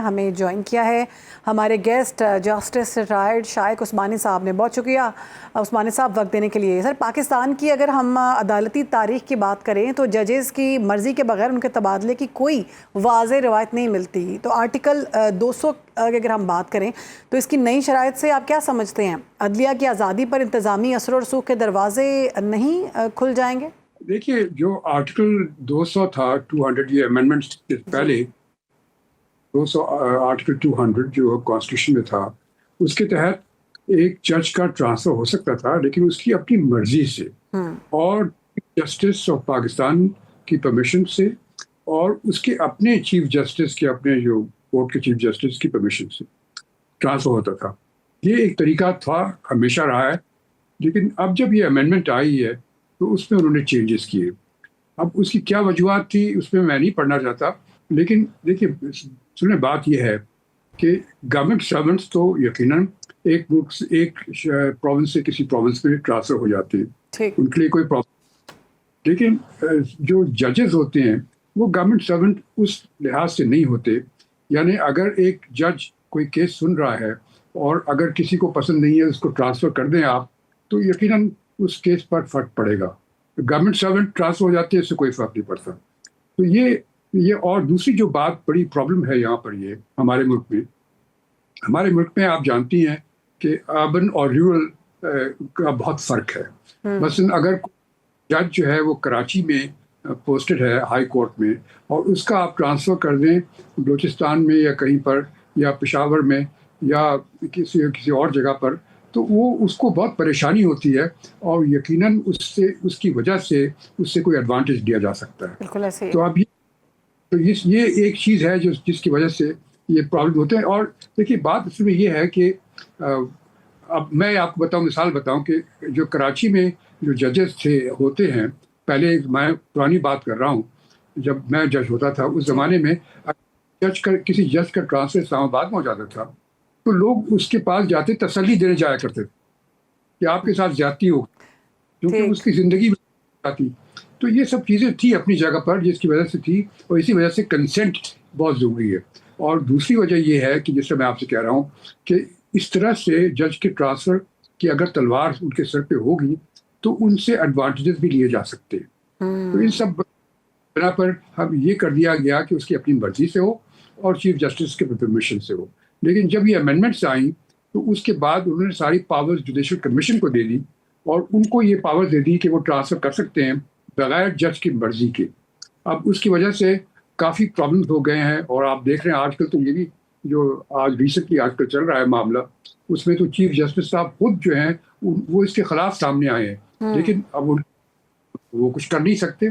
ہمیں جوائن کیا ہے ہمارے گیسٹ جسٹس ریٹائرڈ شائق عثمانی صاحب نے. بہت شکریہ عثمانی صاحب وقت دینے کے لیے. سر پاکستان کی اگر ہم عدالتی تاریخ کی بات کریں تو ججز کی مرضی کے بغیر ان کے تبادلے کی کوئی واضح روایت نہیں ملتی. تو آرٹیکل 200 اگر ہم بات کریں تو اس کی نئی شرائط سے آپ کیا سمجھتے ہیں؟ عدلیہ کی آزادی پر انتظامی اثر و رسوخ کے دروازے نہیں کھل جائیں گے؟ دیکھیے جو آرٹیکل 200 تھا 200 یہ امینڈمنٹ سے پہلے 200 آرٹیکل 200 جو کانسٹیٹیوشن میں تھا اس کے تحت ایک جج کا ٹرانسفر ہو سکتا تھا لیکن اس کی اپنی مرضی سے اور جسٹس آف پاکستان کی پرمیشن سے اور اس کے اپنے چیف جسٹس کے اپنے جو کورٹ کے چیف جسٹس کی پرمیشن سے ٹرانسفر ہوتا تھا. یہ ایک طریقہ تھا ہمیشہ رہا ہے لیکن اب جب یہ امینڈمنٹ آئی ہے تو اس میں انہوں نے چینجز کیے. اب اس کی کیا وجوہات تھی اس میں نہیں پڑھنا چاہتا لیکن دیکھیے سنیں بات یہ ہے کہ گورنمنٹ سرونٹس تو یقیناً ایک ملک سے ایک پروونس سے کسی پروونس میں ٹرانسفر ہو جاتے ہیں, ان کے لیے کوئی پرابلم. لیکن جو ججز ہوتے ہیں وہ گورنمنٹ سرونٹ اس لحاظ سے نہیں ہوتے. یعنی اگر ایک جج کوئی کیس سن رہا ہے اور اگر کسی کو پسند نہیں ہے اس کو ٹرانسفر کر دیں آپ تو یقیناً اس کیس پر فرق پڑے گا. گورنمنٹ سرونٹ ٹرانسفر ہو جاتی ہے اس سے کوئی فرق نہیں پڑتا. تو یہ اور دوسری جو بات بڑی پرابلم ہے یہاں پر یہ ہمارے ملک میں آپ جانتی ہیں کہ اربن اور رورل کا بہت فرق ہے. مثلا اگر جج جو ہے وہ کراچی میں پوسٹڈ ہے ہائی کورٹ میں اور اس کا آپ ٹرانسفر کر دیں بلوچستان میں یا کہیں پر یا پشاور میں یا کسی اور جگہ پر تو وہ اس کو بہت پریشانی ہوتی ہے اور یقیناً اس کی وجہ سے اس سے کوئی ایڈوانٹیج لیا جا سکتا ہے. بالکل ایسے تو اب یہ ایک چیز ہے جس کی وجہ سے یہ پرابلم ہوتے ہیں. اور دیکھیے بات اس میں یہ ہے کہ اب میں آپ کو مثال بتاؤں کہ جو کراچی میں جو ججز ہوتے ہیں پہلے میں پرانی بات کر رہا ہوں جب میں جج ہوتا تھا اس زمانے میں کسی جج کا ٹرانسفر اسلام آباد میں ہو جاتا تھا تو لوگ اس کے پاس جاتے تسلی دینے جایا کرتے تھے کہ آپ کے ساتھ زیادتی ہو کیونکہ اس کی زندگی میں آتی. تو یہ سب چیزیں تھی اپنی جگہ پر جس کی وجہ سے تھی اور اسی وجہ سے کنسنٹ بہت ضروری ہے. اور دوسری وجہ یہ ہے کہ جس سے میں آپ سے کہہ رہا ہوں کہ اس طرح سے جج کے ٹرانسفر کی اگر تلوار ان کے سر پہ ہوگی تو ان سے ایڈوانٹیجز بھی لیے جا سکتے ہیں. تو ان سب بنا پر اب یہ کر دیا گیا کہ اس کی اپنی مرضی سے ہو اور چیف جسٹس کے پرمیشن سے ہو. لیکن جب یہ امینڈمنٹس آئیں تو اس کے بعد انہوں نے ساری پاورز جوڈیشل کمیشن کو دے دی اور ان کو یہ پاور دے دی کہ وہ ٹرانسفر کر سکتے ہیں بغیر جج کی مرضی کے. اب اس کی وجہ سے کافی پرابلمز ہو گئے ہیں اور آپ دیکھ رہے ہیں آج کل تو یہ بھی جو آج ریسنٹلی آج کل چل رہا ہے معاملہ اس میں تو چیف جسٹس صاحب خود جو ہیں وہ اس کے خلاف سامنے آئے ہیں لیکن اب وہ کچھ کر نہیں سکتے.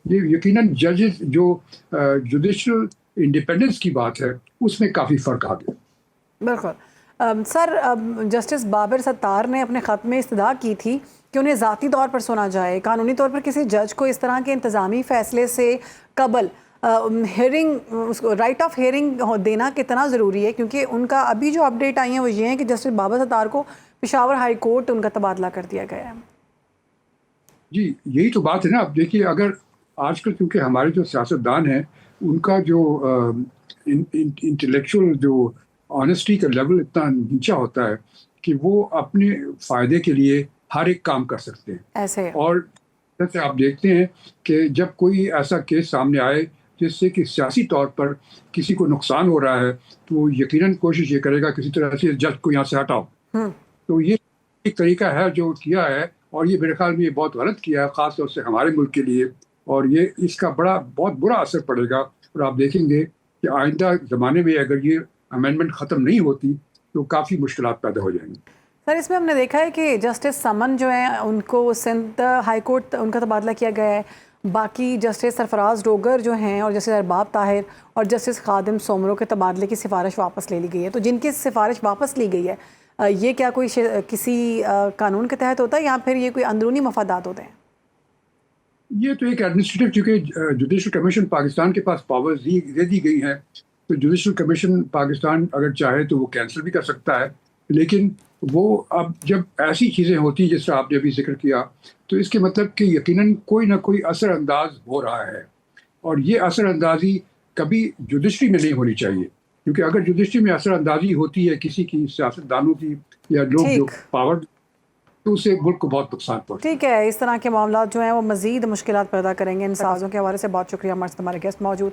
یہ یقیناً ججز جو جوڈیشل انڈیپینڈنس کی بات ہے اس میں کافی فرق آ گیا. بالکل سر جسٹس بابر ستار نے اپنے خط میں استدعا کی تھی کہ انہیں ذاتی طور پر سنا جائے. قانونی طور پر کسی جج کو اس طرح کے انتظامی فیصلے سے قبل ہیئرنگ رائٹ آف ہیئرنگ دینا کتنا ضروری ہے کیونکہ ان کا ابھی جو اپڈیٹ آئی ہیں وہ یہ ہیں کہ جسٹس بابر ستار کو پشاور ہائی کورٹ ان کا تبادلہ کر دیا گیا ہے. جی یہی تو بات ہے نا. اب دیکھیے اگر آج کل کیونکہ ہمارے جو سیاستدان ہیں ان کا جو انٹلیکچوئل جو آنیسٹی کا لیول اتنا نیچا ہوتا ہے کہ وہ اپنے فائدے کے لیے ہر ایک کام کر سکتے ہیں ایسے. اور جیسے آپ دیکھتے ہیں کہ جب کوئی ایسا کیس سامنے آئے جس سے کہ سیاسی طور پر کسی کو نقصان ہو رہا ہے تو وہ یقیناً کوشش یہ کرے گا کسی طرح سے جج کو یہاں سے ہٹاؤ. تو یہ ایک طریقہ ہے جو کیا ہے اور یہ میرے خیال میں یہ بہت غلط کیا ہے خاص طور سے ہمارے ملک کے لیے اور یہ اس کا بہت برا اثر پڑے گا. اور آپ دیکھیں گے کہ آئندہ زمانے میں اگر یہ امینڈمنٹ ختم نہیں ہوتی تو کافی مشکلات پیدا ہو جائیں گی. سر اس میں ہم نے دیکھا ہے کہ جسٹس سمن جو ہیں ان کو سندھ ہائی کورٹ ان کا تبادلہ کیا گیا ہے. باقی جسٹس سرفراز ڈوگر جو ہیں اور جسٹس ارباب طاہر اور جسٹس خادم سومرو کے تبادلے کی سفارش واپس لے لی گئی ہے. تو جن کی سفارش واپس لی گئی ہے یہ کیا کوئی کسی قانون کے تحت ہوتا ہے یا پھر یہ کوئی اندرونی مفادات ہوتے ہیں؟ یہ تو ایک ایڈمنسٹریٹو چونکہ جوڈیشل کمیشن پاکستان کے پاس پاور دے دی گئی ہیں تو جوڈیشل کمیشن پاکستان اگر چاہے تو وہ کینسل بھی کر سکتا ہے. لیکن وہ اب جب ایسی چیزیں ہوتی جس طرح آپ نے ابھی ذکر کیا تو اس کے مطلب کہ یقیناً کوئی نہ کوئی اثر انداز ہو رہا ہے اور یہ اثر اندازی کبھی جوڈیشری میں نہیں ہونی چاہیے. کیونکہ اگر جوڈیشری میں اثر اندازی ہوتی ہے کسی کی سیاستدانوں کی یا لوگ جو پاور، تو اسے ملک کو بہت نقصان پہنچتا ہے۔ ٹھیک ہے، اس طرح کے معاملات جو ہیں وہ مزید مشکلات پیدا کریں گے۔ ان سازوں کے حوالے سے بہت شکریہ، ہمارے گیسٹ موجود تھے